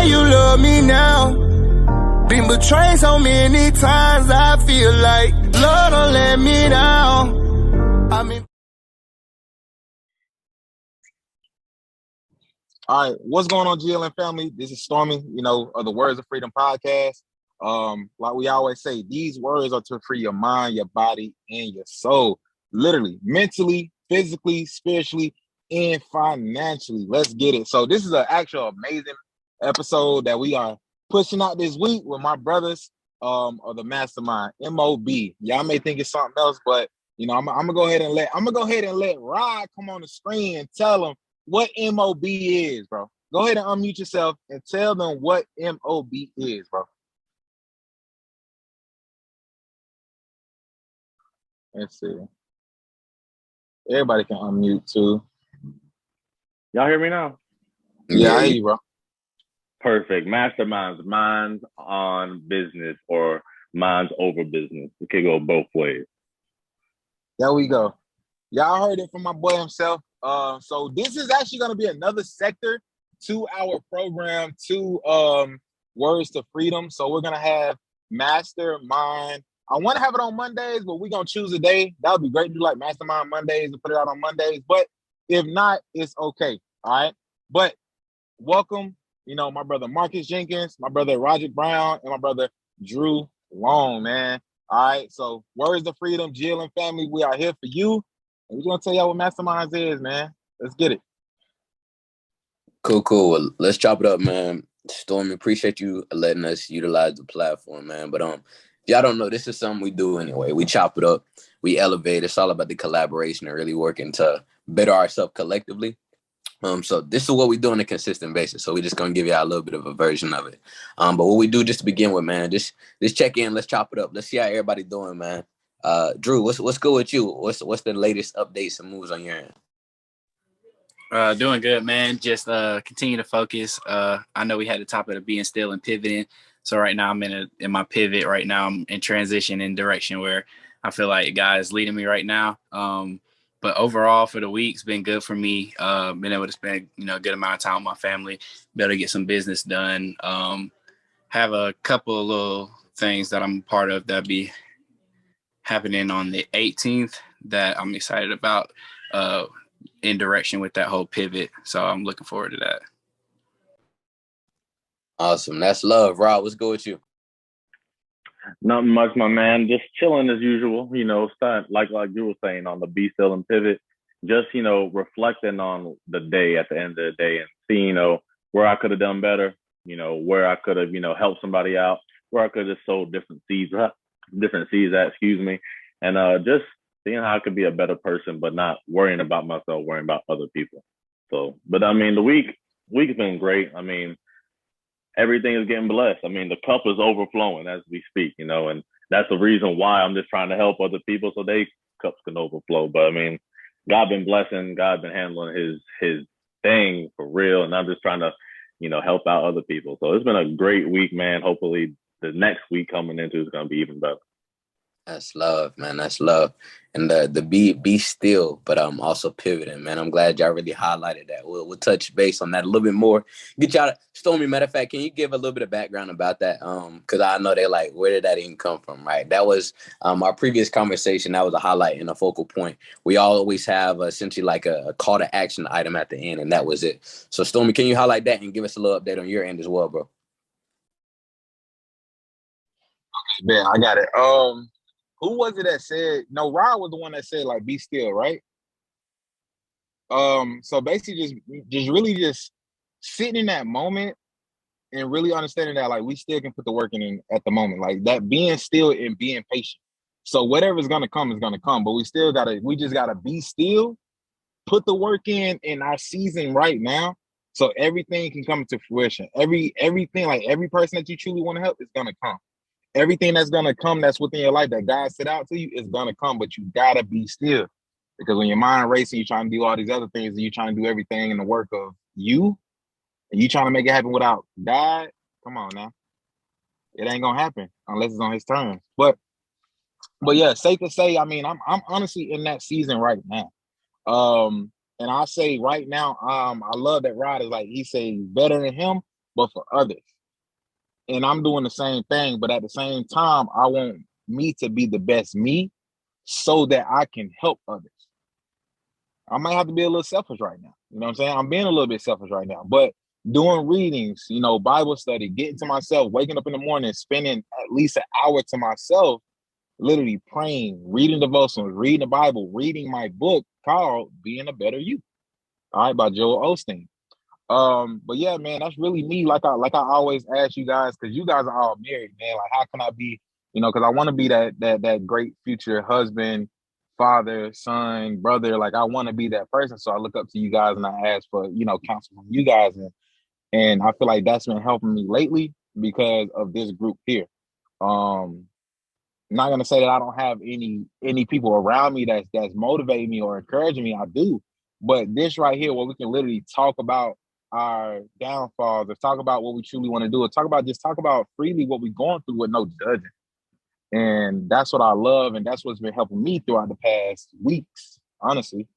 you love me now. Been betrayed so many times, I feel like Lord don't let me down. I mean. All right, what's going on, GLN family? This is Stormy, of the Words of Freedom podcast. Like we always say, these words are to free your mind, your body, and your soul. Literally, mentally, physically, spiritually, and financially. Let's get it. So this is an actual amazing episode that we are pushing out this week with my brothers of the Mastermind, MOB. Y'all may think it's something else, but I'm gonna go ahead and let Rod come on the screen and tell them what MOB is, bro. Go ahead and unmute yourself and tell them what MOB is, bro. Let's see. Everybody can unmute too. Y'all hear me now? Yeah, I hear you, bro. Perfect. Masterminds, minds on business or minds over business. It could go both ways. There we go. Y'all heard it from my boy himself. So this is actually going to be another sector to our program, to Words to Freedom. So we're going to have Mastermind. I want to have it on Mondays, but we're going to choose a day. That would be great to do like Mastermind Mondays and put it out on Mondays. But if not, it's okay. All right. But welcome, my brother Marcus Jenkins, my brother Roger Brown, and my brother Drew Long, man. All right. So Words to Freedom, GLN family, we are here for you. And we're going to tell y'all what Masterminds is, man. Let's get it. Cool. Well, let's chop it up, man. Stormy, appreciate you letting us utilize the platform, man. But if y'all don't know, this is something we do anyway. We chop it up. We elevate. It's all about the collaboration and really working to better ourselves collectively. So this is what we do on a consistent basis. So we're just going to give y'all a little bit of a version of it. But what we do just to begin with, man, just check in. Let's chop it up. Let's see how everybody doing, man. Drew, what's good with you? What's the latest updates and moves on your end? Doing good, man. Just continue to focus. I know we had the topic of being still and pivoting. So right now I'm in my pivot. Right now I'm in transition in direction where I feel like God is leading me right now. But overall for the week, it's been good for me. Been able to spend a good amount of time with my family, be able to get some business done. Have a couple of little things that I'm part of that be happening on the 18th that I'm excited about in direction with that whole pivot. So I'm looking forward to that. Awesome. That's love. Rob, what's good with you? Nothing much, my man. Just chilling as usual. Starting, like you were saying, on the be still and pivot. Just, reflecting on the day at the end of the day and seeing, where I could have done better, where I could have, helped somebody out, where I could have sowed different seeds, and just seeing how I could be a better person, but not worrying about myself, worrying about other people. So, but I mean, the week has been great. I mean, everything is getting blessed. I mean, the cup is overflowing as we speak, and that's the reason why I'm just trying to help other people so they cups can overflow. But I mean, God been blessing, God been handling his thing for real, and I'm just trying to, help out other people. So it's been a great week, man. Hopefully the next week coming into is going to be even better. That's love, man. That's love. And the be still, but also pivoting, man. I'm glad y'all really highlighted that. We'll touch base on that a little bit more. Get y'all, Stormy, matter of fact, can you give a little bit of background about that? Because I know they're like, where did that even come from, right? That was our previous conversation. That was a highlight and a focal point. We always have essentially like a call to action item at the end, and that was it. So, Stormy, can you highlight that and give us a little update on your end as well, bro? Okay, man, I got it. Who was it that said? No, Rod was the one that said like be still, right? So basically, just really just sitting in that moment and really understanding that like we still can put the work in at the moment, like that being still and being patient. So whatever's gonna come is gonna come, but we just gotta be still, put the work in our season right now, so everything can come to fruition. Everything, like every person that you truly want to help is gonna come. Everything that's going to come that's within your life that God set out to you is going to come, but you got to be still. Because when your mind racing, you're trying to do all these other things and you're trying to do everything in the work of you, and you trying to make it happen without God, come on now. It ain't going to happen unless it's on his terms. But yeah, safe to say, I mean, I'm honestly in that season right now. And I say right now, I love that Rod is like, he say better than him, but for others. And I'm doing the same thing, but at the same time, I want me to be the best me so that I can help others. I might have to be a little selfish right now. You know what I'm saying? I'm being a little bit selfish right now, but doing readings, you know, Bible study, getting to myself, waking up in the morning, spending at least an hour to myself, literally praying, reading devotionals, reading the Bible, reading my book called Being a Better You, all right, by Joel Osteen. But yeah, man, that's really me. Like I always ask you guys, because you guys are all married, man. Like, how can I be, you know, because I want to be that great future husband, father, son, brother. Like, I want to be that person. So I look up to you guys and I ask for, you know, counsel from you guys. And I feel like that's been helping me lately because of this group here. I'm not gonna say that I don't have any people around me that's motivating me or encouraging me. I do, but this right here, where we can literally talk about our downfalls, or talk about what we truly want to do, or talk about freely what we're going through with no judging. And that's what I love, and that's what's been helping me throughout the past weeks. Honestly,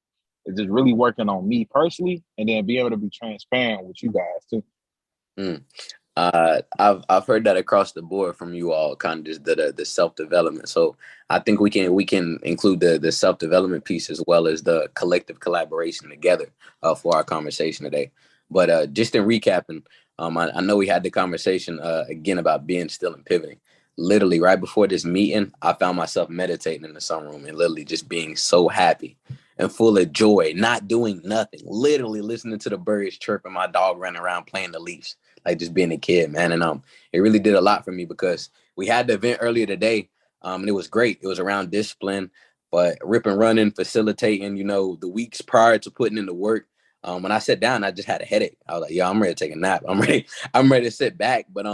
is just really working on me personally, and then be able to be transparent with you guys too. Mm. I've heard that across the board from you all, kind of just the self-development. So I think we can include the self-development piece as well as the collective collaboration together for our conversation today. But just in recapping, I know we had the conversation again about being still and pivoting. Literally right before this meeting, I found myself meditating in the sunroom and literally just being so happy and full of joy, not doing nothing, literally listening to the birds chirping, my dog running around playing the Leafs, like just being a kid, man. And it really did a lot for me because we had the event earlier today, and it was great. It was around discipline, but ripping, running, facilitating, you know, the weeks prior to putting in the work. When I sat down, I just had a headache. I was like, yo, I'm ready to take a nap. I'm ready to sit back. But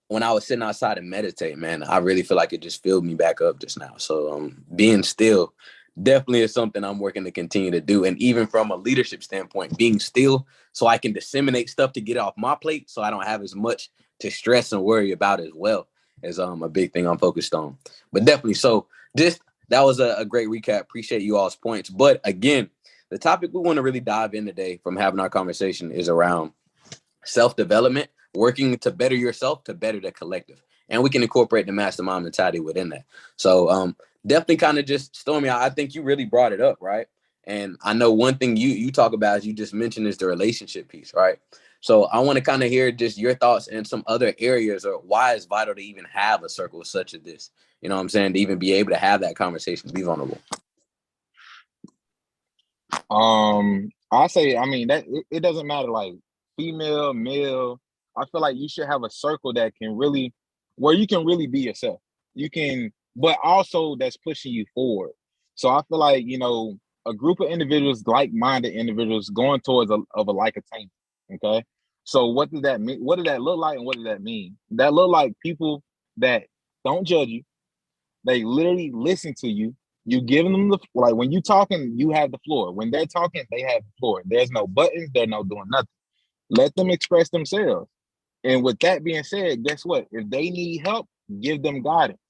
when I was sitting outside and meditate, man, I really feel like it just filled me back up just now. So being still definitely is something I'm working to continue to do. And even from a leadership standpoint, being still so I can disseminate stuff to get off my plate so I don't have as much to stress and worry about as well is a big thing I'm focused on. But definitely, so that was a great recap. Appreciate you all's points. But again, the topic we want to really dive in today from having our conversation is around self-development, working to better yourself, to better the collective. And we can incorporate the mastermind mentality within that. So definitely kind of just, Stormy, I think you really brought it up, right? And I know one thing you talk about, as you just mentioned, is the relationship piece, right? So I want to kind of hear just your thoughts in some other areas, or why it's vital to even have a circle such as this. You know what I'm saying? To even be able to have that conversation, be vulnerable. I say, I mean, that it doesn't matter, like female, male. I feel like you should have a circle that can really, where you can really be yourself. You can, but also that's pushing you forward. So I feel like, you know, a group of individuals, like-minded individuals, going towards a like attainment. Okay. So what does that mean? What does that look like, and what does that mean? That look like people that don't judge you. They literally listen to you. You give them like when you talking, you have the floor. When they're talking, they have the floor. There's no buttons. They're no doing nothing. Let them express themselves. And with that being said, guess what? If they need help, give them guidance.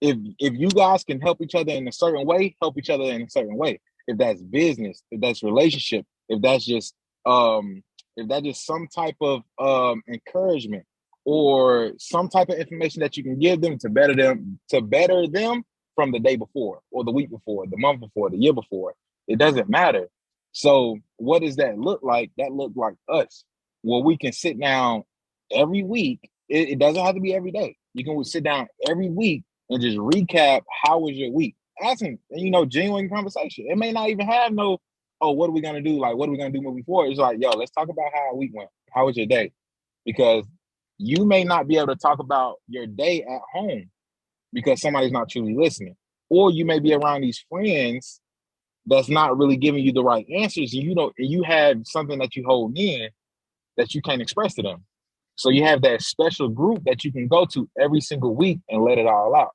If you guys can help each other in a certain way, help each other in a certain way. If that's business, if that's relationship, if that's just some type of encouragement or some type of information that you can give them to better them from the day before or the week before, the month before, the year before. It doesn't matter. So what does that look like? That look like us. Well, we can sit down every week. It doesn't have to be every day. You can sit down every week and just recap how was your week. Asking, you know, genuine conversation. It may not even have no, oh, what are we gonna do? Like, what are we gonna do moving forward? It's like, yo, let's talk about how our week went. How was your day? Because you may not be able to talk about your day at home because somebody's not truly listening. Or you may be around these friends that's not really giving you the right answers, and you have something that you hold in that you can't express to them. So you have that special group that you can go to every single week and let it all out.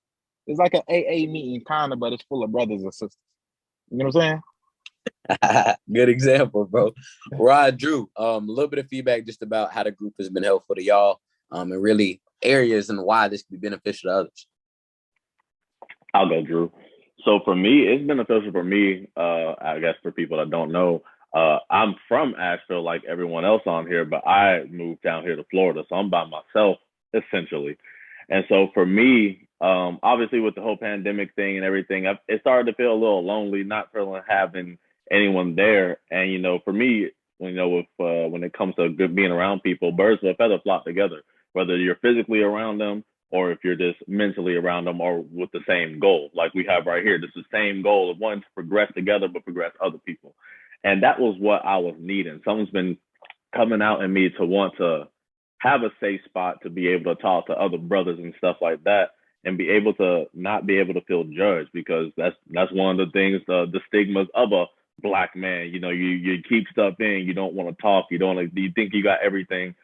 It's like an AA meeting kind of, but it's full of brothers and sisters. You know what I'm saying? Good example, bro. Rod, Drew, a little bit of feedback just about how the group has been helpful to y'all, and really areas and why this could be beneficial to others. I'll go, Drew. So for me, it's beneficial for me, I guess for people that don't know, I'm from Asheville, like everyone else on here, but I moved down here to Florida, so I'm by myself essentially. And so for me, obviously with the whole pandemic thing and everything, it started to feel a little lonely, not feeling having anyone there. And for me, with when it comes to being around people, birds of a feather flock together. Whether you're physically around them or if you're just mentally around them, or with the same goal, like we have right here, this is the same goal of wanting to progress together, but progress other people. And that was what I was needing. Someone's been coming out in me to want to have a safe spot to be able to talk to other brothers and stuff like that, and be able to not be able to feel judged, because that's one of the things, the stigmas of a Black man. You keep stuff in, you don't want to talk, you think you got everything.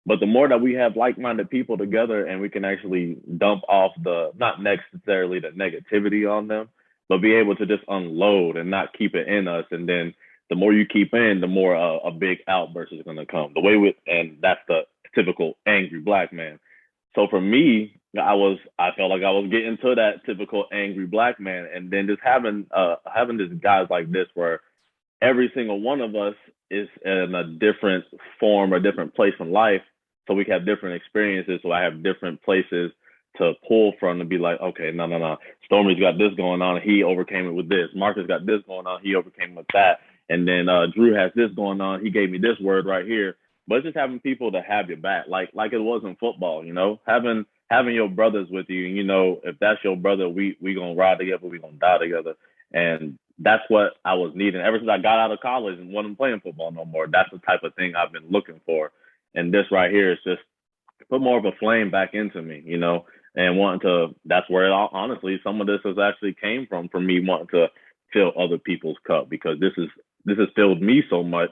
But the more that we have like-minded people together, and we can actually dump off not necessarily the negativity on them, but be able to just unload and not keep it in us. And then the more you keep in, the more a big outburst is going to come. And that's the typical angry Black man. So for me, I felt like I was getting to that typical angry Black man, and then just having these guys like this, where every single one of us is in a different form or different place in life, so we can have different experiences. So I have different places to pull from to be like, okay, no. Stormy's got this going on, he overcame it with this. Marcus got this going on, he overcame it with that. And then Drew has this going on, he gave me this word right here. But it's just having people to have your back, like it was in football, having your brothers with you. If that's your brother, we gonna ride together, we gonna die together. And that's what I was needing ever since I got out of college and wasn't playing football no more. That's the type of thing I've been looking for. And this right here is just put more of a flame back into me, and wanting to, that's where honestly, some of this has actually came from, for me wanting to fill other people's cup, because this has filled me so much.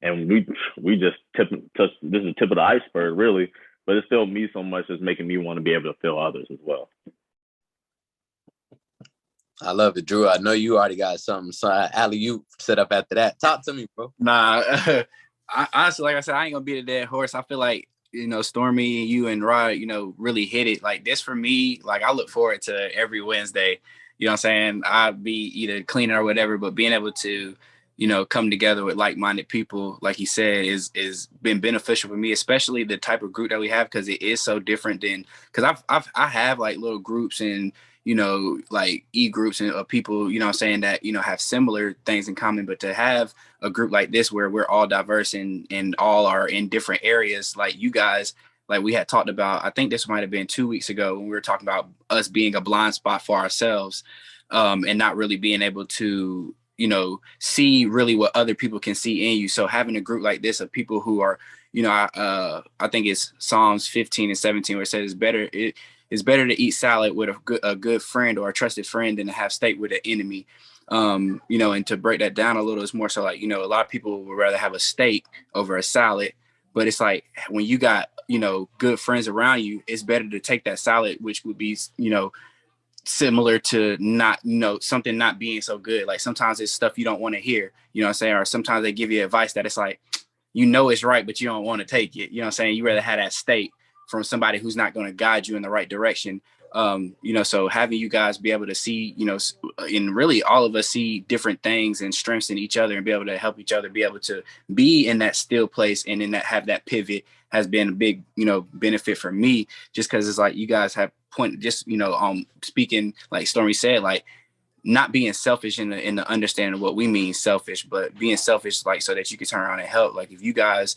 And we just touch, this is the tip of the iceberg, really, but it's filled me so much, it's making me want to be able to fill others as well. I love it, Drew. I know you already got something. So Allie, you set up after that. Talk to me, bro. Nah, honestly, like I said, I ain't gonna beat a dead horse. I feel like, Stormy, you and Rod, really hit it. Like this for me, like I look forward to every Wednesday. You know what I'm saying? I'd be either cleaning or whatever, but being able to, come together with like-minded people, like he said, is been beneficial for me, especially the type of group that we have, because it is so different than, because I have like little groups and like groups and of people, saying that, have similar things in common, but to have a group like this where we're all diverse and all are in different areas, like you guys, like we had talked about, I think this might have been 2 weeks ago when we were talking about us being a blind spot for ourselves, and not really being able to, see really what other people can see in you. So having a group like this of people who are, I think it's Psalms 15 and 17 where it says it's better to eat salad with a good friend or a trusted friend than to have steak with an enemy. And to break that down a little, it's more so like, a lot of people would rather have a steak over a salad, but it's like when you got, good friends around you, it's better to take that salad, which would be, similar to not, something not being so good. Like sometimes it's stuff you don't want to hear, what I'm saying? Or sometimes they give you advice that it's like, it's right, but you don't want to take it. You know what I'm saying? You rather have that steak from somebody who's not going to guide you in the right direction. So having you guys be able to see, and really all of us see different things and strengths in each other and be able to help each other, be able to be in that still place and in that, have that pivot has been a big, benefit for me, just because it's like you guys have speaking, like Stormy said, like not being selfish in the understanding of what we mean selfish, but being selfish, like, so that you can turn around and help. Like if you guys,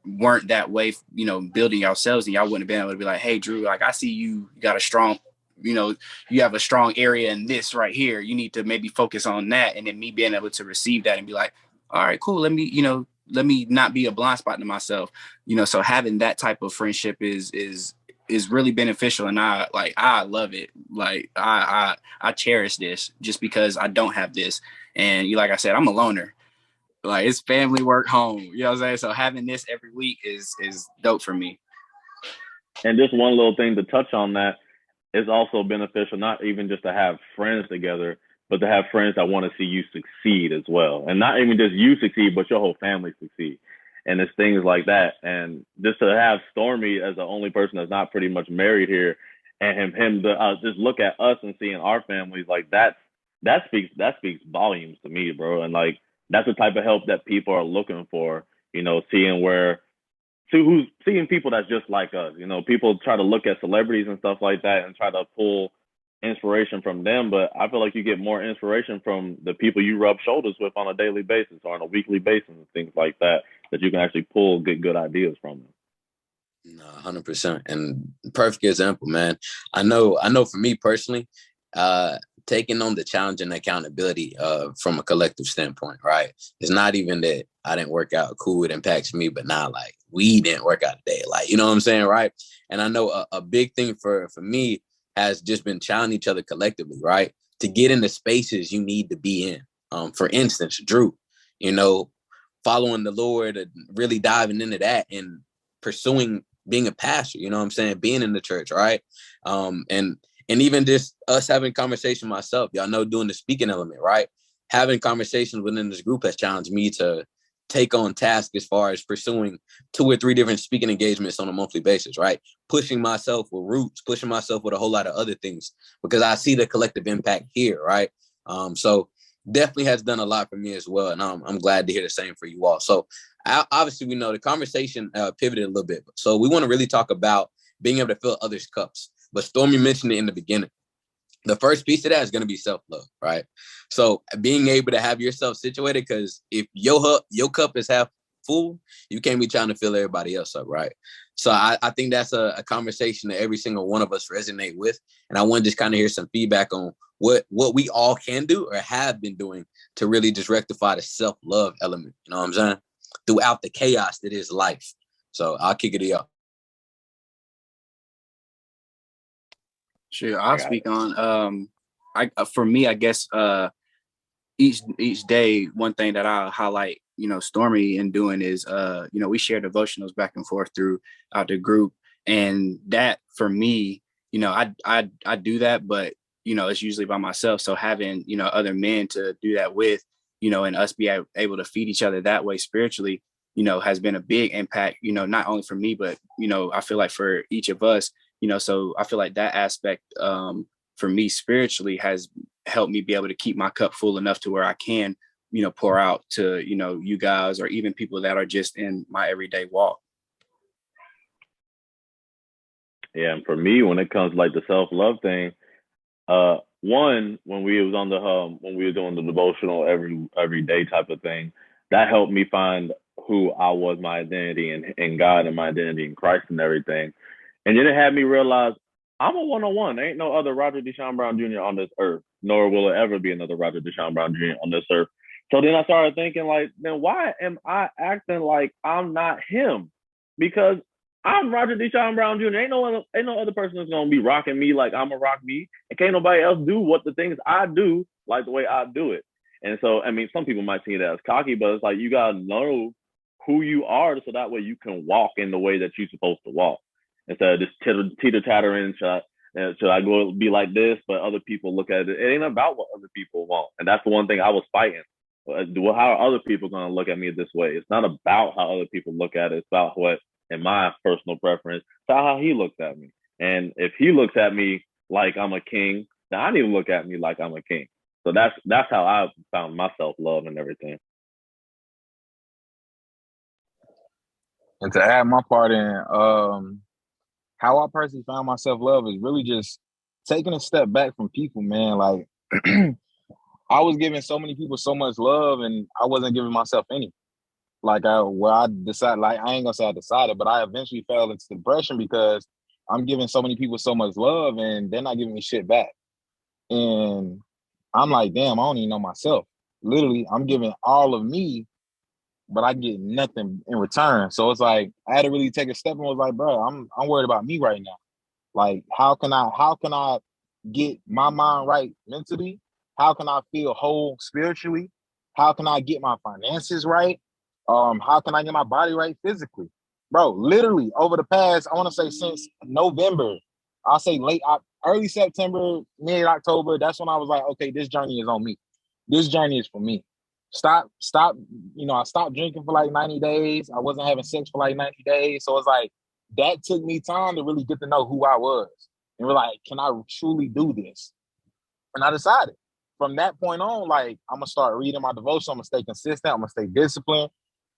weren't that way, building yourselves, and y'all wouldn't have been able to be like, hey, Drew, like I see you got a strong, you have a strong area in this right here. You need to maybe focus on that. And then me being able to receive that and be like, all right, cool. Let me not be a blind spot to myself, so having that type of friendship is really beneficial. And I love it. Like I cherish this just because I don't have this. And like I said, I'm a loner. Like it's family, work, home. You know what I'm saying? So having this every week is dope for me. And just one little thing to touch on that is also beneficial, not even just to have friends together, but to have friends that want to see you succeed as well. And not even just you succeed, but your whole family succeed. And it's things like that. And just to have Stormy as the only person that's not pretty much married here, and him to just look at us and seeing our families, like that speaks volumes to me, bro. And like that's the type of help that people are looking for. You know, seeing people that's just like us. You know, people try to look at celebrities and stuff like that and try to pull inspiration from them, but I feel like you get more inspiration from the people you rub shoulders with on a daily basis or on a weekly basis and things like that you can actually pull good ideas from them. No, 100%. And perfect example, man. I know for me personally, taking on the challenge and accountability from a collective standpoint, right? It's not even that I didn't work out, cool, it impacts me, but now like we didn't work out today. Like, you know what I'm saying, right? And I know a big thing for me has just been challenging each other collectively, right? To get in the spaces you need to be in. For instance, Drew, you know, following the Lord and really diving into that and pursuing being a pastor, you know what I'm saying? Being in the church, right? And even just us having conversation myself, y'all know, doing the speaking element, right? Having conversations within this group has challenged me to take on tasks as far as pursuing 2 or 3 different speaking engagements on a monthly basis, right? Pushing myself with Roots, pushing myself with a whole lot of other things because I see the collective impact here, right? So definitely has done a lot for me as well. And I'm glad to hear the same for you all. So obviously, we know the conversation pivoted a little bit. So we want to really talk about being able to fill others' cups. But Stormy mentioned it in the beginning. The first piece of that is going to be self-love, right? So being able to have yourself situated, because if your cup is half full, you can't be trying to fill everybody else up, right? So I think that's a conversation that every single one of us resonate with. And I want to just kind of hear some feedback on what we all can do or have been doing to really just rectify the self-love element, you know what I'm saying? Throughout the chaos that is life. So I'll kick it to y'all. Sure, I'll speak on. For me, I guess each day, one thing that I'll highlight, you know, Stormy in doing is, you know, we share devotionals back and forth throughout the group, and that for me, you know, I do that, but you know, it's usually by myself. So having, you know, other men to do that with, you know, and us be able to feed each other that way spiritually, you know, has been a big impact. You know, not only for me, but you know, I feel like for each of us. You know, so I feel like that aspect for me spiritually has helped me be able to keep my cup full enough to where I can, you know, pour out to, you know, you guys or even people that are just in my everyday walk. Yeah, and for me, when it comes to like the self-love thing, one, when we was on the when we were doing the devotional every day type of thing, that helped me find who I was, my identity in God and my identity in Christ and everything. And then it had me realize I'm a one-on-one. There ain't no other Roger Deshaun Brown Jr. on this earth, nor will there ever be another Roger Deshaun Brown Jr. on this earth. So then I started thinking, like, then why am I acting like I'm not him? Because I'm Roger Deshaun Brown Jr. Ain't no other person that's gonna be rocking me like I'm a rock me, and can't nobody else do what the things I do like the way I do it. And so, I mean, some people might see that as cocky, but it's like you gotta know who you are so that way you can walk in the way that you're supposed to walk. Instead of just teeter-tattering, should I go be like this? But other people look at it. It ain't about what other people want. And that's the one thing I was fighting. How are other people going to look at me this way? It's not about how other people look at it. It's about what, in my personal preference, it's about how he looks at me. And if he looks at me like I'm a king, then I need to look at me like I'm a king. So that's how I found my self-love and everything. And to add my part in, how I personally found my self-love is really just taking a step back from people, man. Like, I was giving so many people so much love and I wasn't giving myself any. Like, I decided, like, I ain't gonna say I decided, but I eventually fell into depression because I'm giving so many people so much love and they're not giving me shit back. And I'm like, damn, I don't even know myself. Literally, I'm giving all of me, but I get nothing in return. So it's like I had to really take a step and was like, bro, I'm worried about me right now. Like, how can I get my mind right mentally? How can I feel whole spiritually? How can I get my finances right? How can I get my body right physically? Bro, literally over the past, I want to say since November, I'll say early September, mid-October, that's when I was like, okay, this journey is on me. This journey is for me. Stop, you know, I stopped drinking for like 90 days. I wasn't having sex for like 90 days. So it's like, that took me time to really get to know who I was. And we're like, can I truly do this? And I decided from that point on, like, I'm gonna start reading my devotion. I'm gonna stay consistent. I'm gonna stay disciplined.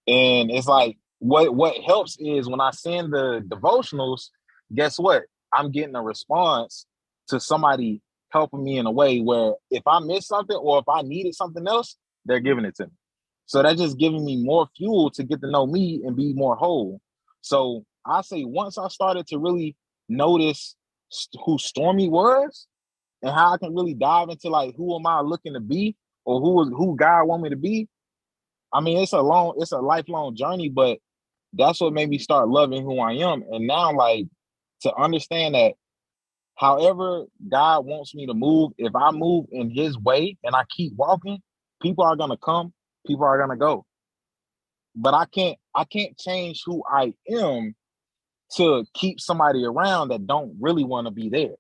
And it's like what helps is when I send the devotionals, guess what? I'm getting a response to somebody helping me in a way where if I miss something or if I needed something else, they're giving it to me. So that's just giving me more fuel to get to know me and be more whole. So I say once I started to really notice who Stormy was and how I can really dive into like who am I looking to be or who God want me to be. I mean, it's a lifelong journey, but that's what made me start loving who I am. And now, like, to understand that however God wants me to move, if I move in his way and I keep walking, people are gonna come, people are gonna go. But I can't change who I am to keep somebody around that don't really want to be there.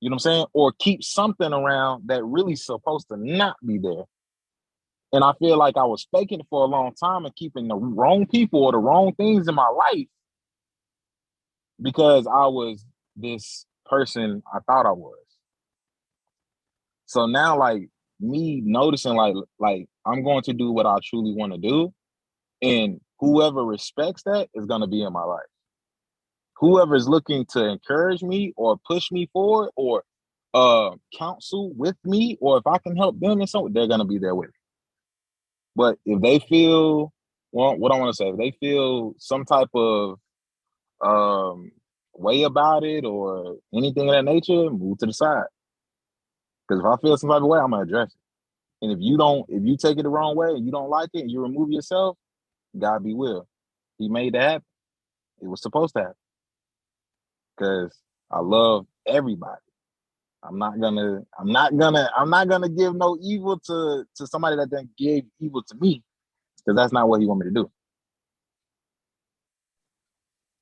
You know what I'm saying? Or keep something around that really supposed to not be there. And I feel like I was faking it for a long time and keeping the wrong people or the wrong things in my life because I was this person I thought I was. So now, like, me noticing like I'm going to do what I truly want to do, and whoever respects that is going to be in my life. Whoever is looking to encourage me or push me forward or counsel with me, or if I can help them in something, they're going to be there with me. But if they feel, well, what I want to say, if they feel some type of way about it or anything of that nature, move to the side. Because if I feel some type of way, I'm gonna address it. And if you take it the wrong way and you don't like it and you remove yourself, God be will. He made that happen. It was supposed to happen. Because I love everybody. I'm not gonna give no evil to somebody that then gave evil to me. Because that's not what he want me to do.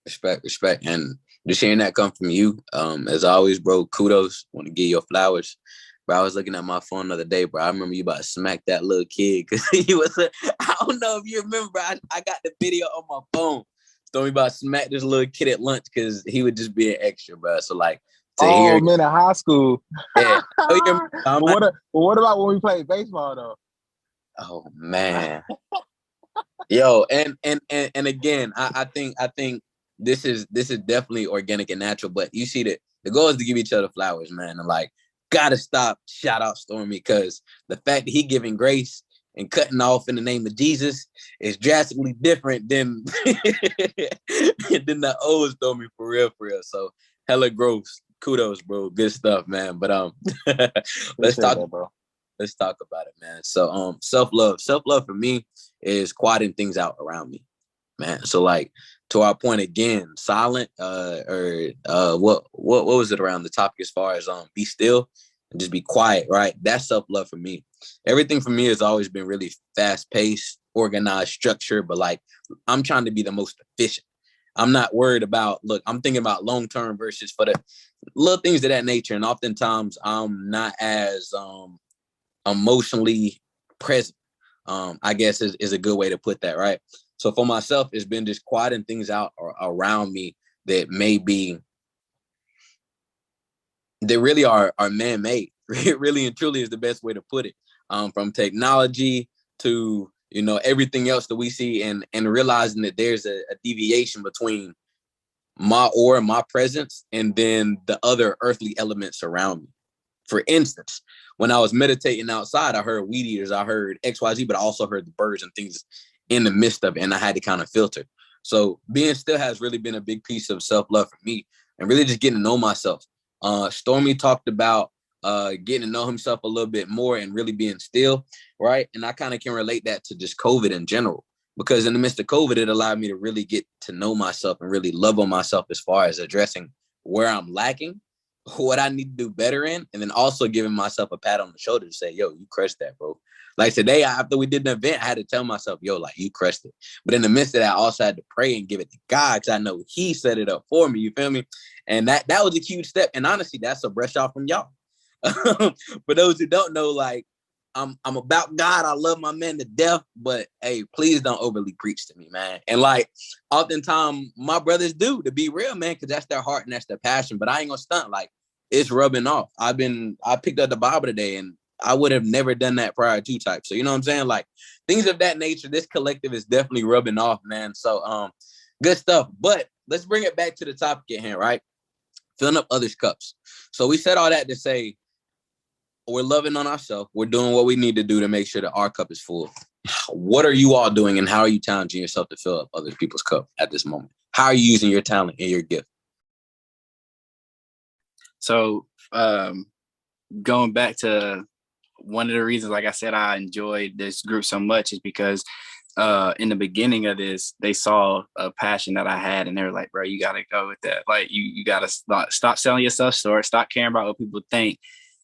Respect. And just hearing that come from you, as always, bro, kudos. Want to give your flowers. Bro, I was looking at my phone the other day, bro. I remember you about to smack that little kid because he was I don't know if you remember, bro. I got the video on my phone. Stormy about to smack this little kid at lunch because he would just be an extra, bro. So, like, to hear... man, in high school. Yeah. But what about when we played baseball, though? Oh, man. Yo, and again, I think this is definitely organic and natural, but you see that the goal is to give each other flowers, man. And like, gotta stop, shout out Stormy, because the fact that he giving grace and cutting off in the name of Jesus is drastically different than than the old Stormy, for real. So hella growth, kudos, bro, good stuff, man. But let's talk about it, man. So self-love for me is quieting things out around me, man. So like, to our point again, silent what was it around the topic as far as be still and just be quiet, right? That's self-love for me. Everything for me has always been really fast-paced, organized, structured, but like, I'm trying to be the most efficient. I'm not worried about, look, I'm thinking about long-term versus for the little things of that nature. And oftentimes I'm not as emotionally present, I guess is a good way to put that, right? So for myself, it's been just quieting things out around me that really are man-made. Really and truly is the best way to put it. From technology to, everything else that we see, and realizing that there's a deviation between my aura, my presence, and then the other earthly elements around me. For instance, when I was meditating outside, I heard weed eaters, I heard XYZ, but I also heard the birds and things in the midst of it, and I had to kind of filter. So being still has really been a big piece of self-love for me, and really just getting to know myself. Stormy talked about getting to know himself a little bit more and really being still, right? And I kind of can relate that to just COVID in general, because in the midst of COVID, it allowed me to really get to know myself and really love on myself as far as addressing where I'm lacking, what I need to do better in, and then also giving myself a pat on the shoulder to say, yo, you crushed that, bro. Like today, after we did the event, I had to tell myself, yo, like, you crushed it. But in the midst of that, I also had to pray and give it to God, because I know he set it up for me, you feel me? And that was a huge step. And honestly, that's a brush off from y'all. For those who don't know, like, I'm about God. I love my man to death, but hey, please don't overly preach to me, man. And like, oftentimes my brothers do, to be real, man, because that's their heart and that's their passion. But I ain't gonna stunt, like, it's rubbing off. I picked up the Bible today, and I would have never done that prior to type. So, you know what I'm saying? Like things of that nature, this collective is definitely rubbing off, man. So, good stuff. But let's bring it back to the topic at hand, right? Filling up others' cups. So we said all that to say we're loving on ourselves. We're doing what we need to do to make sure that our cup is full. What are you all doing, and how are you challenging yourself to fill up other people's cup at this moment? How are you using your talent and your gift? So going back to one of the reasons, like I said, I enjoyed this group so much is because in the beginning of this, they saw a passion that I had, and they were like, bro, you got to go with that. Like, you got to stop selling yourself short, stop caring about what people think.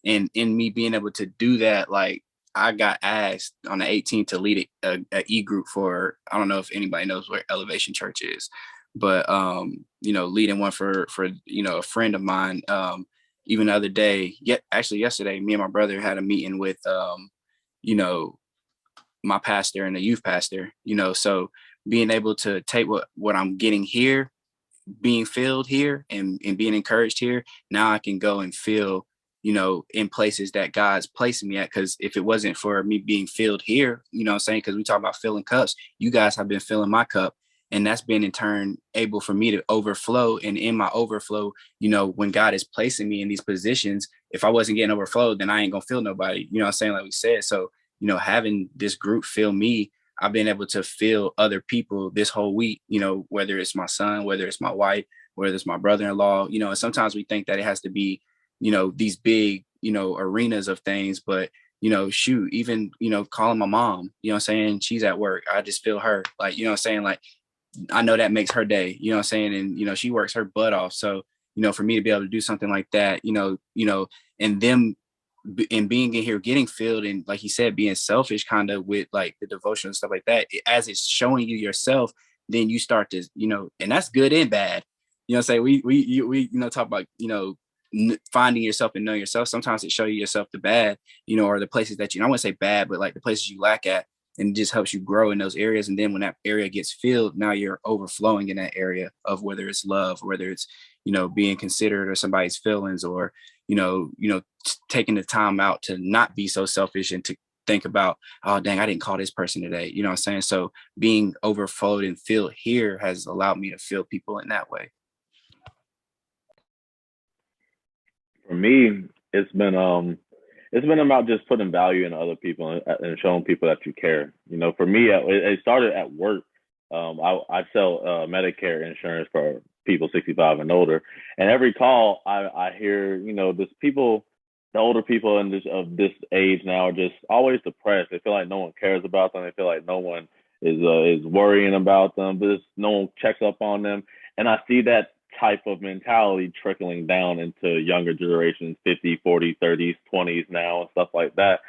And in me being able to do that, like, I got asked on the 18th to lead a e-group for, I don't know if anybody knows where Elevation Church is, but, you know, leading one for, you know, a friend of mine. Even the other day, actually yesterday, me and my brother had a meeting with, you know, my pastor and a youth pastor, you know, so being able to take what I'm getting here, being filled here and being encouraged here, now I can go and feel, you know, in places that God's placing me at. Because if it wasn't for me being filled here, you know what I'm saying? Because we talk about filling cups, you guys have been filling my cup. And that's been in turn able for me to overflow. And in my overflow, you know, when God is placing me in these positions, if I wasn't getting overflowed, then I ain't gonna feel nobody, you know what I'm saying? Like we said. So, you know, having this group feel me, I've been able to feel other people this whole week, you know, whether it's my son, whether it's my wife, whether it's my brother-in-law, you know, and sometimes we think that it has to be, you know, these big, you know, arenas of things, but, you know, shoot, even, you know, calling my mom, you know what I'm saying? She's at work. I just feel her, like, you know what I'm saying? Like, I know that makes her day, you know what I'm saying? And, you know, she works her butt off. So, you know, for me to be able to do something like that, you know, and them and being in here, getting filled, and like he said, being selfish kind of with like the devotion and stuff like that, as it's showing you yourself, then you start to, you know, and that's good and bad. You know what I'm saying? We you know, talk about, you know, finding yourself and knowing yourself. Sometimes it shows you yourself the bad, you know, or the places that you, I wouldn't say bad, but like the places you lack at, and it just helps you grow in those areas. And then when that area gets filled, now you're overflowing in that area of whether it's love, whether it's, you know, being considerate of somebody's feelings, or, you know, taking the time out to not be so selfish and to think about, oh, dang, I didn't call this person today. You know what I'm saying? So being overflowed and filled here has allowed me to feel people in that way. For me, it's been about just putting value in other people and showing people that you care. You know, for me, it started at work. I sell Medicare insurance for people 65 and older, and every call I hear, you know, this people, the older people of this age now are just always depressed. They feel like no one cares about them. They feel like no one is worrying about them. But no one checks up on them, and I see that type of mentality trickling down into younger generations, 50, 40, 30s, 20s now, and stuff like that.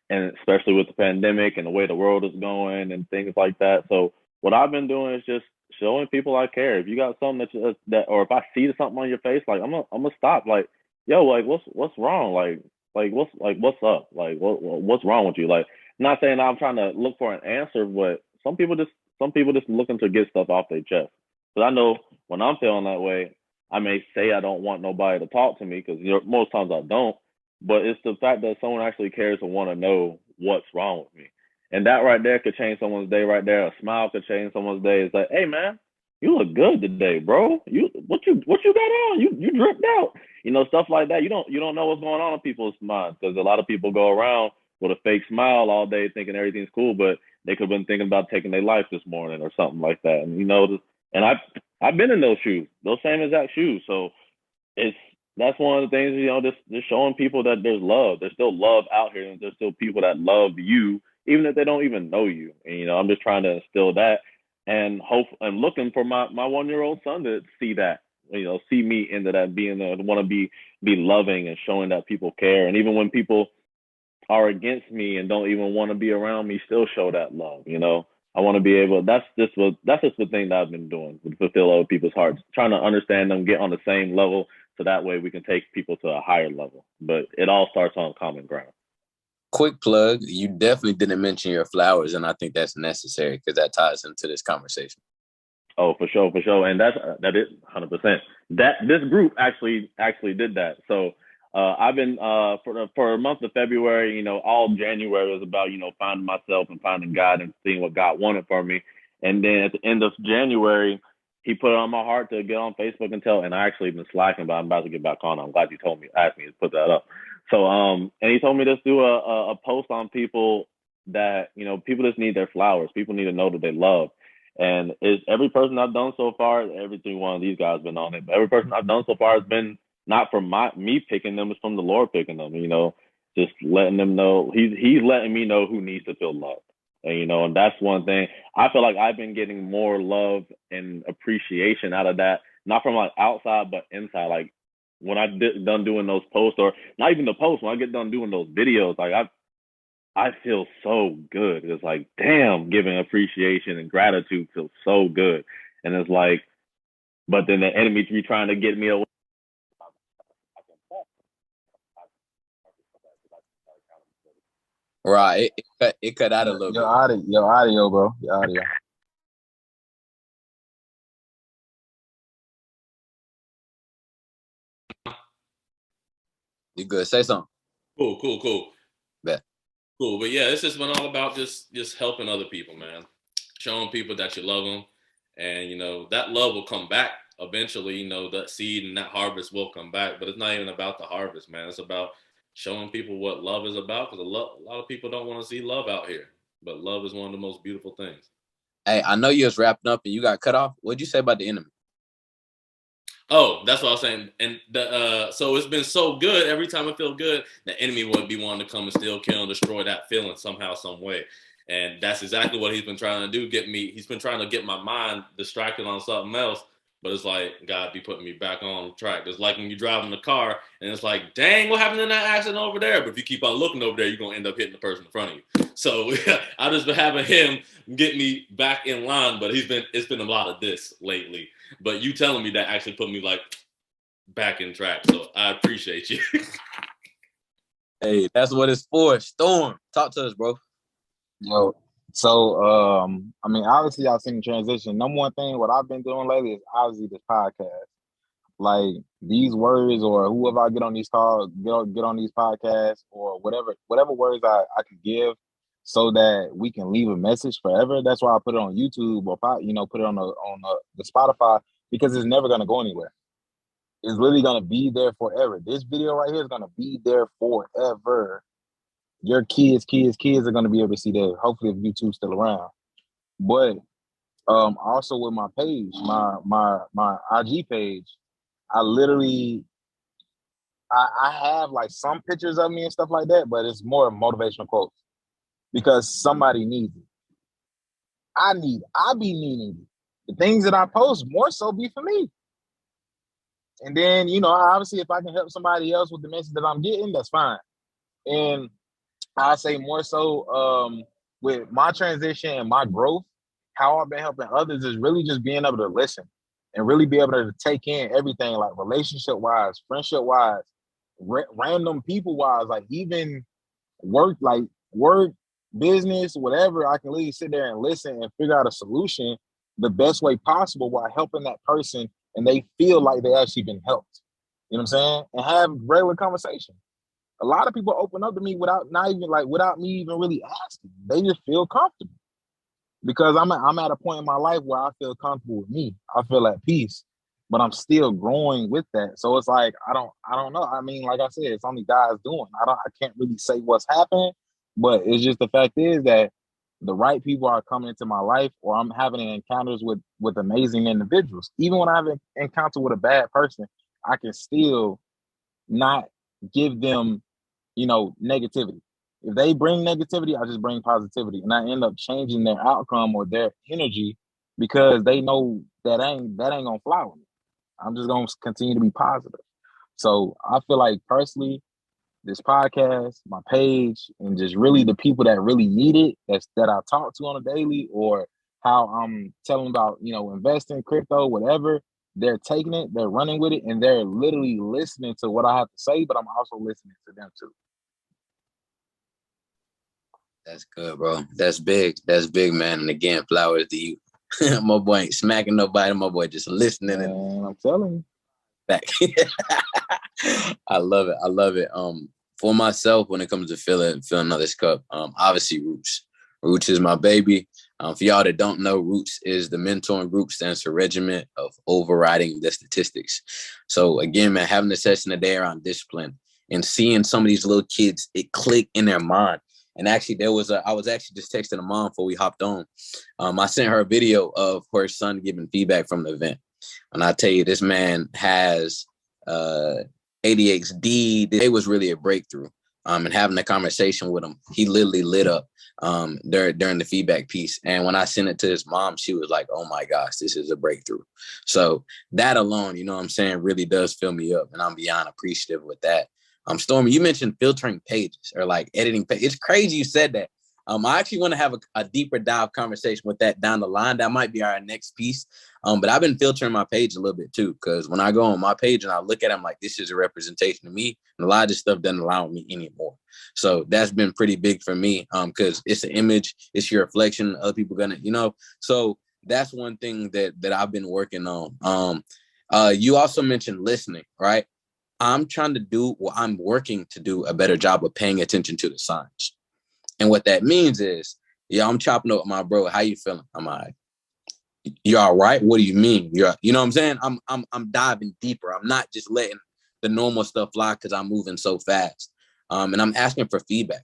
And especially with the pandemic and the way the world is going and things like that. So what I've been doing is just showing people I care. If you got something that or if I see something on your face, like I'm gonna stop. Like, yo, like what's wrong? What's up? Like what's wrong with you? Like, not saying I'm trying to look for an answer, but some people just looking to get stuff off their chest. Because I know when I'm feeling that way, I may say I don't want nobody to talk to me, because most times I don't. But it's the fact that someone actually cares and want to know what's wrong with me. And that right there could change someone's day right there. A smile could change someone's day. It's like, hey, man, you look good today, bro. What you got on? You dripped out. You know, stuff like that. You don't know what's going on in people's minds, because a lot of people go around with a fake smile all day thinking everything's cool, but they could have been thinking about taking their life this morning or something like that. And, you know, and I've been in those shoes, those same exact shoes. So that's one of the things, you know, just showing people that there's love. There's still love out here, and there's still people that love you, even if they don't even know you. And, you know, I'm just trying to instill that, and I'm looking for my 1-year-old son to see that, you know, see me into that, being there, to want to be loving and showing that people care. And even when people are against me and don't even want to be around me, still show that love, you know. I want to be able, that's just the thing that I've been doing, to fulfill other people's hearts, trying to understand them, get on the same level, so that way we can take people to a higher level. But it all starts on common ground. Quick plug, you definitely didn't mention your flowers, and I think that's necessary because that ties into this conversation. Oh, for sure. And that is 100%. That this group actually did that. So I've been for a month of February, you know, all January was about, you know, finding myself and finding God and seeing what God wanted for me. And then at the end of January, he put it on my heart to get on Facebook and tell. And I actually been slacking, but I'm about to get back on. I'm glad you asked me to put that up. So and he told me to do a post on people that, you know, people just need their flowers. People need to know that they love. And it's every person I've done so far, every single one of these guys been on it, but every person I've done so far has been not from me picking them, it's from the Lord picking them, you know, just letting them know he's letting me know who needs to feel loved. And, you know, and that's one thing I feel like I've been getting more love and appreciation out of that, not from like outside, but inside. Like when I done doing those posts, or not even the posts, when I get done doing those videos, like I feel so good. It's like, damn, giving appreciation and gratitude feels so good. And it's like, but then the enemy be trying to get me away. Right. It cut out a little bit. Your audio, bro. Your audio. You good? Say something. Cool. Bet. Cool. But yeah, it's just been all about just helping other people, man. Showing people that you love them. And, you know, that love will come back eventually. You know, that seed and that harvest will come back. But it's not even about the harvest, man. It's about showing people what love is about, because a lot of people don't want to see love out here. But love is one of the most beautiful things. Hey, I know you was wrapping up and you got cut off. What'd you say about the enemy? Oh, that's what I was saying. And so it's been so good. Every time I feel good, the enemy would be wanting to come and still kill and destroy that feeling somehow, some way. And that's exactly what he's been trying to do. He's been trying to get my mind distracted on something else. But it's like God be putting me back on track. It's like when you're driving the car and it's like, dang, what happened in that accident over there? But if you keep on looking over there, you're gonna end up hitting the person in front of you. So I just been having him get me back in line. But it's been a lot of this lately. But you telling me that actually put me like back in track. So I appreciate you. Hey, that's what it's for. Storm, talk to us, bro. Yo, so I mean, obviously y'all seen the transition. Number one thing, what I've been doing lately is obviously this podcast. Like these words, or whoever I get on these calls, get on these podcasts, or whatever words I can give, so that we can leave a message forever. That's why I put it on YouTube, or put it on the Spotify, because it's never gonna go anywhere. It's literally gonna be there forever. This video right here is gonna be there forever. Your kids are gonna be able to see that. Hopefully, if YouTube's still around. But also with my page, my IG page, I literally I have like some pictures of me and stuff like that, but it's more motivational quotes because somebody needs it. I be needing it. The things that I post more so be for me. And then, you know, obviously if I can help somebody else with the message that I'm getting, that's fine. And I say more so with my transition and my growth, how I've been helping others is really just being able to listen and really be able to take in everything, like relationship wise, friendship wise, random people wise, like even work, business, whatever. I can literally sit there and listen and figure out a solution the best way possible while helping that person, and they feel like they actually been helped. You know what I'm saying? And have regular conversation. A lot of people open up to me without me even really asking. They just feel comfortable because I'm at a point in my life where I feel comfortable with me. I feel at peace, but I'm still growing with that. So it's like I don't know. I mean, like I said, it's only God's doing. I can't really say what's happening, but it's just the fact is that the right people are coming into my life, or I'm having encounters with amazing individuals. Even when I have an encounter with a bad person, I can still not give them, negativity. If they bring negativity, I just bring positivity, and I end up changing their outcome or their energy because they know that ain't gonna fly with me. I'm just gonna continue to be positive. So I feel like personally, this podcast, my page, and just really the people that really need it, that I talk to on a daily, or how I'm telling about, investing, crypto, whatever, they're taking it, they're running with it, and they're literally listening to what I have to say, but I'm also listening to them too. That's good, bro. That's big. That's big, man. And again, flowers to you. My boy ain't smacking nobody. My boy just listening. And I'm telling you. back. I love it. I love it. For myself, when it comes to filling others' cup, obviously Roots. Roots is my baby. For y'all that don't know, Roots is the mentoring group, stands for Regiment of Overriding the Statistics. So again, man, having a session today around discipline and seeing some of these little kids, it click in their mind. And actually, I was actually just texting a mom before we hopped on. I sent her a video of her son giving feedback from the event. And I tell you, this man has ADHD. It was really a breakthrough. And having a conversation with him, he literally lit up during the feedback piece. And when I sent it to his mom, she was like, oh my gosh, this is a breakthrough. So that alone, you know what I'm saying, really does fill me up. And I'm beyond appreciative with that. Stormy, you mentioned filtering pages or like editing pages. It's crazy you said that. I actually want to have a deeper dive conversation with that down the line. That might be our next piece. But I've been filtering my page a little bit too, because when I go on my page and I look at it, I'm like, this is a representation of me. And a lot of this stuff doesn't allow me anymore. So that's been pretty big for me, because it's an image, it's your reflection. Other people gonna, so that's one thing that I've been working on. You also mentioned listening, right? I'm working to do a better job of paying attention to the signs. And what that means is, I'm chopping up with my bro. How you feeling? I'm all right. You all right? What do you mean? You know what I'm saying? I'm diving deeper. I'm not just letting the normal stuff fly because I'm moving so fast. And I'm asking for feedback.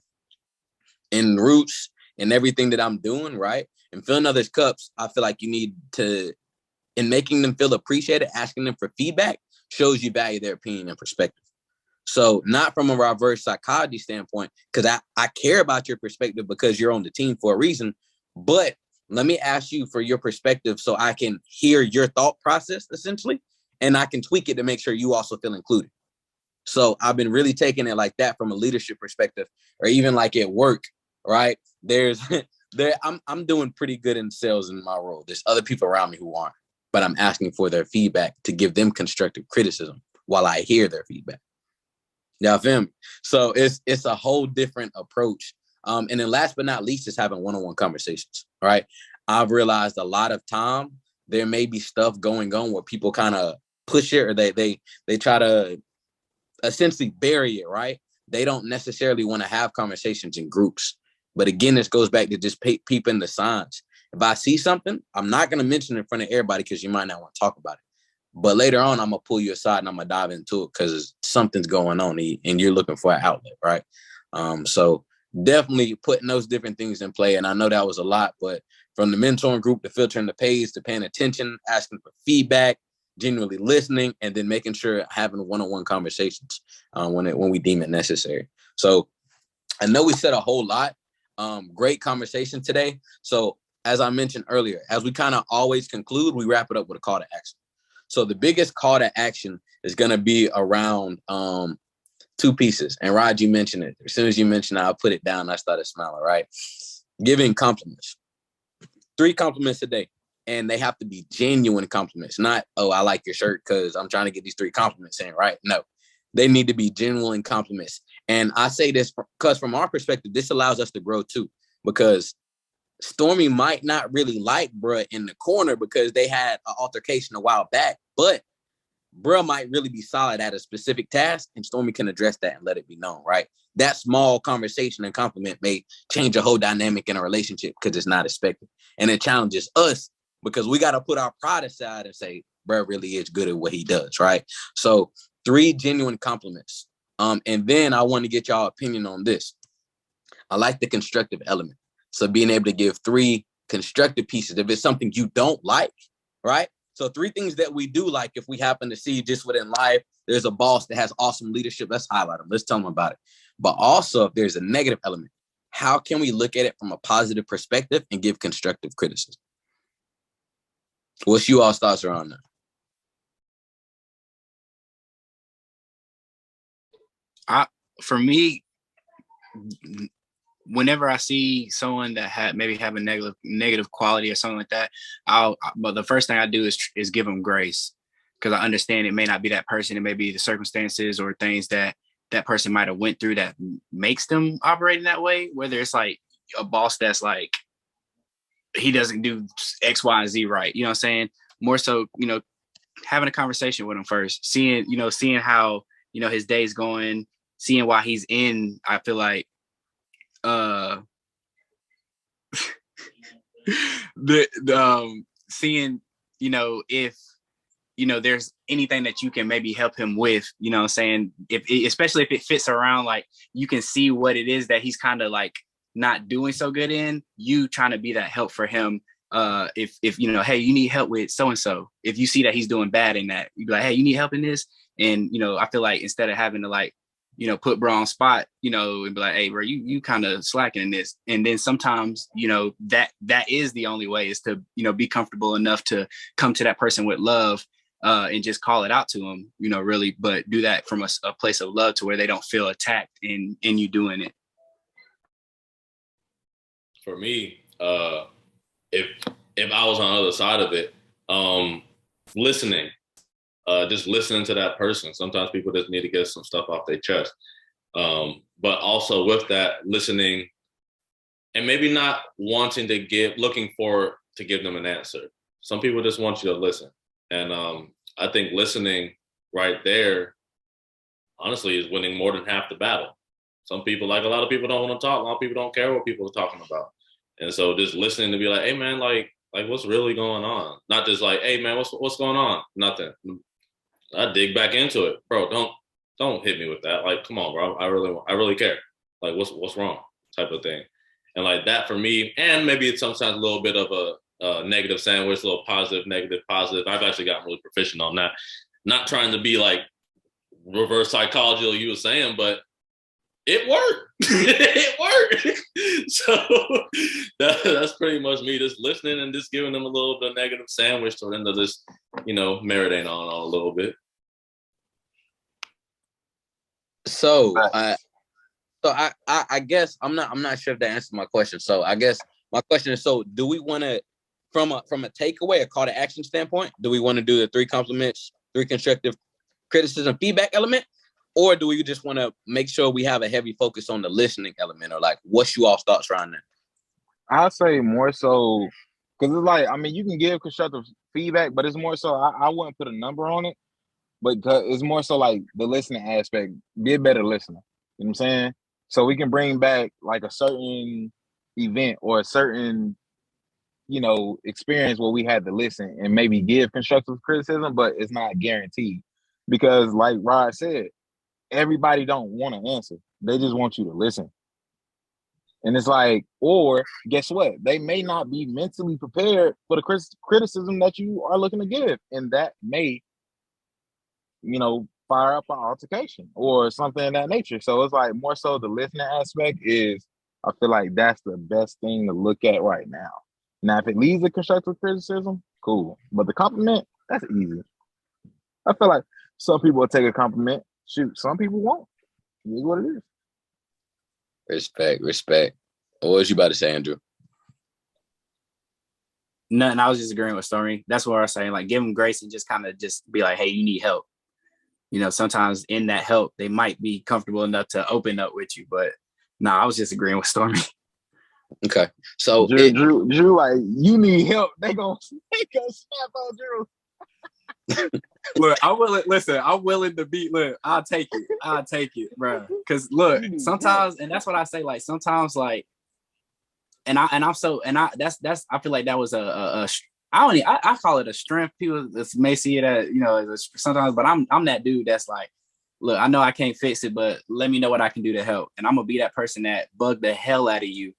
In Roots and everything that I'm doing, right? And filling others' cups, I feel like you need to, in making them feel appreciated, asking them for feedback shows you value their opinion and perspective. So not from a reverse psychology standpoint, because I care about your perspective because you're on the team for a reason, but let me ask you for your perspective so I can hear your thought process, essentially, and I can tweak it to make sure you also feel included. So I've been really taking it like that from a leadership perspective, or even like at work, right? I'm doing pretty good in sales in my role. There's other people around me who aren't, but I'm asking for their feedback to give them constructive criticism while I hear their feedback. Y'all feel me? So it's a whole different approach. And then last but not least is having one-on-one conversations, right? I've realized a lot of time there may be stuff going on where people kind of push it, or they try to essentially bury it, right? They don't necessarily want to have conversations in groups. But again, this goes back to just peeping the signs. If I see something, I'm not going to mention it in front of everybody because you might not want to talk about it. But later on, I'm going to pull you aside and I'm going to dive into it because something's going on and you're looking for an outlet, right? So definitely putting those different things in play. And I know that was a lot, but from the mentoring group to filtering the page to paying attention, asking for feedback, genuinely listening, and then making sure having one-on-one conversations when we deem it necessary. So I know we said a whole lot. Great conversation today. So as I mentioned earlier, as we kind of always conclude, we wrap it up with a call to action. So the biggest call to action is going to be around two pieces. And Rod, you mentioned it. As soon as you mentioned it, I put it down. I started smiling, right? Giving compliments. 3 compliments a day. And they have to be genuine compliments. Not, oh, I like your shirt because I'm trying to get these 3 compliments in, right? No. They need to be genuine compliments. And I say this because from our perspective, this allows us to grow too. Because Stormy might not really like bruh in the corner because they had an altercation a while back, but bruh might really be solid at a specific task, and Stormy can address that and let it be known, right? That small conversation and compliment may change a whole dynamic in a relationship because it's not expected. And it challenges us because we got to put our pride aside and say, bruh really is good at what he does, right? So 3 genuine compliments. And then I want to get y'all opinion on this. I like the constructive element. So being able to give 3 constructive pieces. If it's something you don't like, right? So 3 things that we do like, if we happen to see just within life, there's a boss that has awesome leadership. Let's highlight them. Let's tell them about it. But also if there's a negative element, how can we look at it from a positive perspective and give constructive criticism? What's you all's thoughts around that? For me, whenever I see someone that maybe have a negative quality or something like that, but the first thing I do is give them grace, because I understand it may not be that person. It may be the circumstances or things that person might have went through that makes them operate in that way. Whether it's like a boss that's like, he doesn't do X, Y, and Z right. You know what I'm saying? More so, having a conversation with him first, seeing how, his day's going, seeing why he's in, I feel like, seeing, if, there's anything that you can maybe help him with, saying, especially if it fits around, like, you can see what it is that he's kind of like not doing so good in, you trying to be that help for him. If hey, you need help with so-and-so, if you see that he's doing bad in that, you be like, hey, you need help in this. And, I feel like instead of having to like, put bro on spot, and be like, hey, bro, you kind of slacking in this. And then sometimes, that is the only way, is to, be comfortable enough to come to that person with love, and just call it out to them, really, but do that from a place of love to where they don't feel attacked in you doing it. For me, if I was on the other side of it, listening, just listening to that person. Sometimes people just need to get some stuff off their chest. But also with that, listening and maybe not wanting to looking for to give them an answer. Some people just want you to listen. And I think listening right there, honestly, is winning more than half the battle. Some people, like a lot of people don't want to talk. A lot of people don't care what people are talking about. And so just listening to be like, hey man, like what's really going on? Not just like, hey man, what's going on? Nothing. I dig back into it. Bro, don't hit me with that. Like, come on, bro. I really care. Like what's wrong? Type of thing. And like that for me, and maybe it's sometimes a little bit of a negative sandwich, a little positive, negative, positive. I've actually gotten really proficient on that. Not trying to be like reverse psychology like you were saying, but it worked. It worked. So that's pretty much me, just listening and just giving them a little bit of negative sandwich for them to just, marinate on a little bit. So I guess I'm not sure if that answers my question. So I guess my question is, so do we want to, from a takeaway, a call to action standpoint, do we want to do the 3 compliments, 3 constructive criticism, feedback element? Or do we just want to make sure we have a heavy focus on the listening element, or like, what's you all's thoughts around that? I'll say more so, because it's like, I mean, you can give constructive feedback, but it's more so, I wouldn't put a number on it, but it's more so like the listening aspect. Be a better listener. You know what I'm saying? So we can bring back like a certain event or a certain, experience where we had to listen and maybe give constructive criticism, but it's not guaranteed. Because like Rod said, everybody don't want to answer. They just want you to listen. And it's like, or guess what? They may not be mentally prepared for the criticism that you are looking to give. And that may, fire up an altercation or something of that nature. So it's like more so the listening aspect is, I feel like that's the best thing to look at right now. Now, if it leads to constructive criticism, cool. But the compliment, that's easy. I feel like some people will take a compliment. Shoot, some people won't. It is what it is. Respect. What was you about to say, Andrew? Nothing. I was just agreeing with Stormy. That's what I was saying. Like, give them grace and just kind of just be like, hey, you need help. Sometimes in that help, they might be comfortable enough to open up with you. But no, I was just agreeing with Stormy. Okay. So Drew, like, you need help. They gonna snap on Drew. Look, I'm willing to be. Look, I'll take it, bro. Because look, sometimes, and that's what I say. Like sometimes, like, I feel like that was I call it a strength. People may see it as sometimes, but I'm that dude that's like, look, I know I can't fix it, but let me know what I can do to help, and I'm gonna be that person that bug the hell out of you.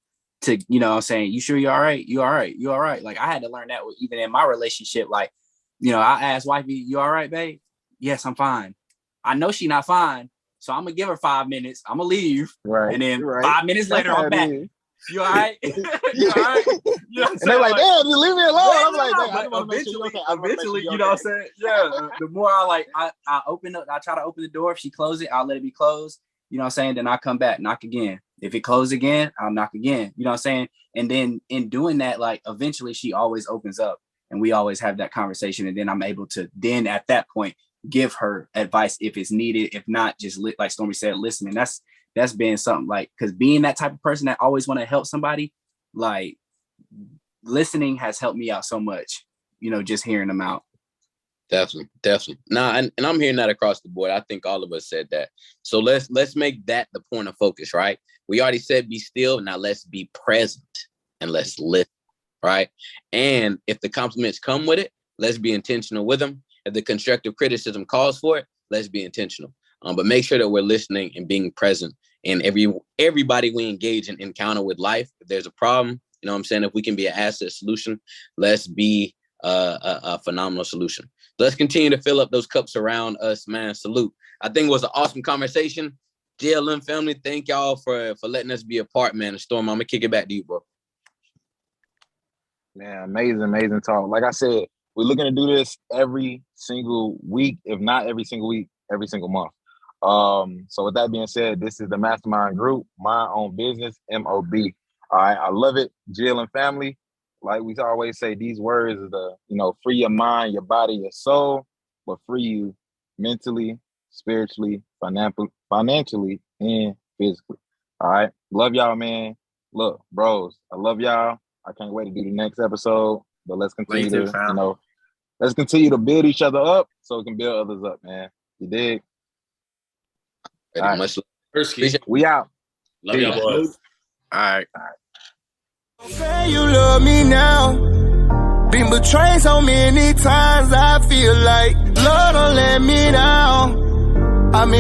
To I'm saying, you sure you're all right? You all right? You all right? Like I had to learn that even in my relationship, like. I asked wifey, you all right, babe? Yes, I'm fine. I know she not fine, so I'm gonna give her 5 minutes. I'm gonna leave, right? And then right. 5 minutes later, I'm back. You all right? You all right? And they're like, damn, just leave me alone. I'm like, eventually, you know what I'm saying? Yeah. The more I open up, I try to open the door. If she closes it, I'll let it be closed. You know what I'm saying? Then I come back, knock again. If it closes again, I'll knock again. You know what I'm saying? And then in doing that, like eventually she always opens up. And we always have that conversation. And then I'm able to then at that point, give her advice if it's needed. If not, just like Stormy said, listening. That's been something like, because being that type of person that always want to help somebody, like listening has helped me out so much, just hearing them out. Definitely. Nah, and I'm hearing that across the board. I think all of us said that. So let's make that the point of focus, right? We already said be still. Now let's be present and let's listen, right? And if the compliments come with it, let's be intentional with them. If the constructive criticism calls for it, let's be intentional. But make sure that we're listening and being present in everybody we engage and encounter with life. If there's a problem, you know what I'm saying? If we can be an asset solution, let's be a phenomenal solution. Let's continue to fill up those cups around us, man. Salute. I think it was an awesome conversation. JLM family, thank y'all for letting us be a part, man. Storm, I'm going to kick it back to you, bro. Man, amazing talk. Like I said, we're looking to do this every single week, if not every single week, every single month. So with that being said, this is the Mastermind Group, my own business, MOB. All right, I love it. Jill and family, like we always say, these words is free your mind, your body, your soul, but free you mentally, spiritually, financially, and physically. All right, love y'all, man. Look, bros, I love y'all. I can't wait to do the next episode, but let's continue let's continue to build each other up so we can build others up, man. You dig? All right. Much we out. Love y'all, boys. All right. Say you love me now. Been betrayed so many times, I feel like love don't let me down. I'm in